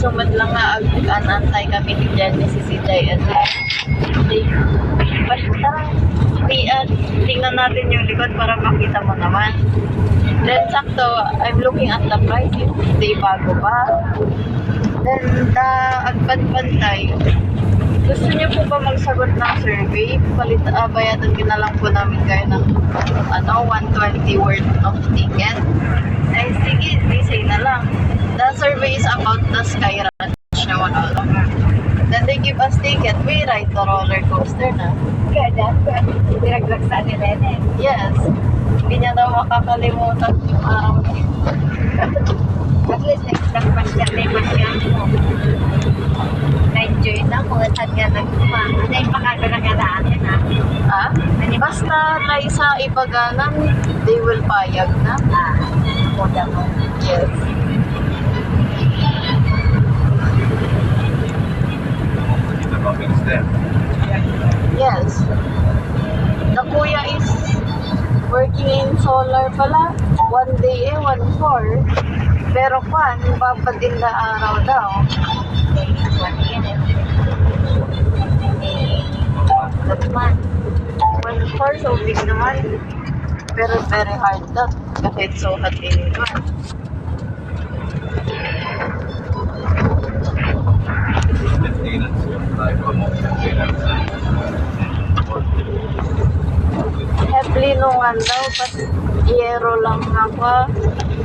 sumad lang na ag-antay kami ni Genesis si Jay at tara, tingnan natin yung likod para makita mo naman. Then sakto, I'm looking at the price, hindi bago pa. Then agpantay, gusto niyo po ba magsagot ng survey? Bayadan ko na lang po namin kayo ng 120 worth of ticket. Ay sige, say na lang. The survey is about the Sky Ranch na wala lang. Then they give us ticket. We ride the roller coaster na. Ganda. Diraglag sa nila eh. Yes. Hindi niya daw makakalimutan yung araw na yun. At least nagtagpan siya mo. Na-enjoy na kung saan nga nagtuma. Ano yung pakagalaga natin ha? Ha? Basta tayo sa Ibaganan, they will payag na. Moda mo. Yes. Yes. The kuya is working in solar pala. One day 1/4. Pero kwan, papatin na araw daw. 1/4, so big naman. Pero very hard that. Kahit so hot in one. Heavily nungan daw, but yero lang ako.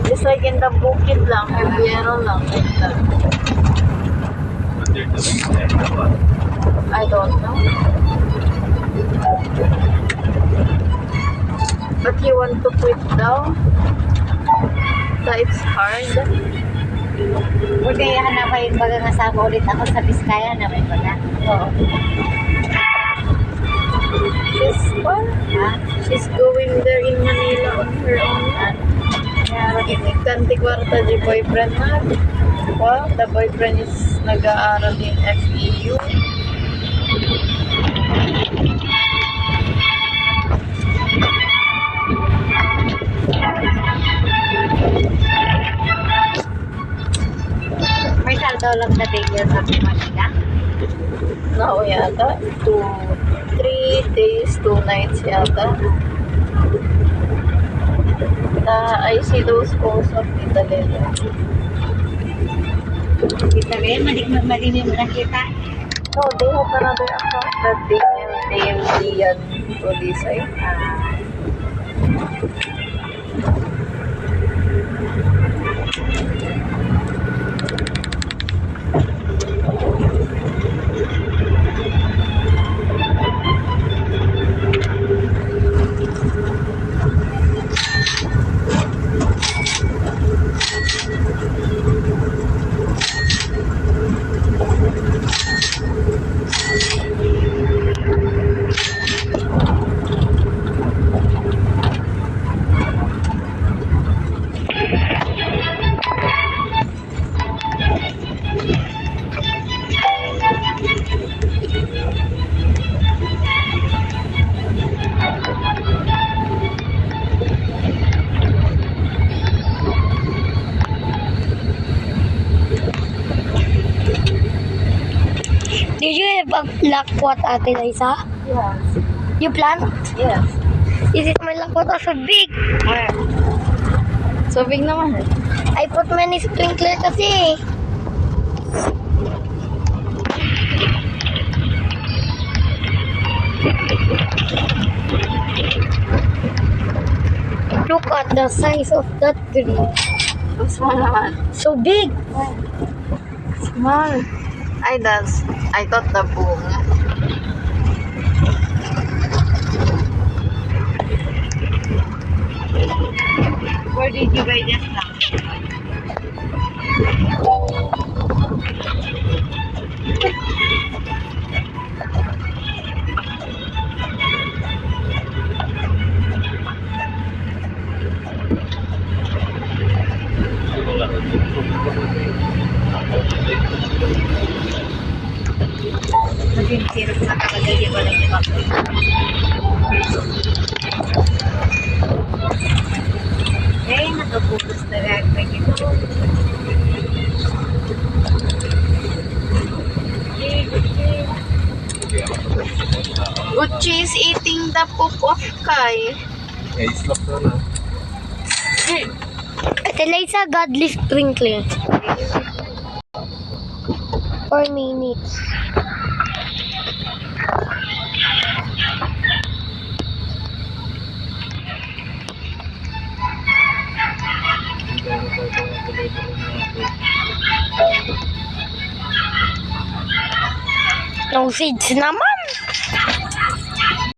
Just like in the bukid lang, yero lang. Like that. I don't know. But you want to quit daw? So it's hard. Huwag kaya hanapin baga kasama ulit ako sa Biskaya na may baga. Oo. She's going there in Manila on her own. Kanti kwarta di boyfriend na. Wow, the boyfriend is nag-aaral in FEU. May saldo lang na days sa Manila. No, yata. 3 days, 2 nights yata. I see those posts of Italy. Kita rin, malilim mo nakita. No, they have another account that they named Ian Polisay. Did you have a lakwat, Ate Liza? Yes. You plant? Yes. Is it my lakwat also big? So big naman. I put many sprinkler kasi. Look at the size of that tree. Small naman. So big. Small. I thought the boom. Where did you buy this now? Mag-sirap na kapag hindi ba lang yung nakaputos na rin. Uchi is eating the poop of Kai. Eh, slap na na. Ate Liza, godly sprinkling. 4 minutes. No seeds naman.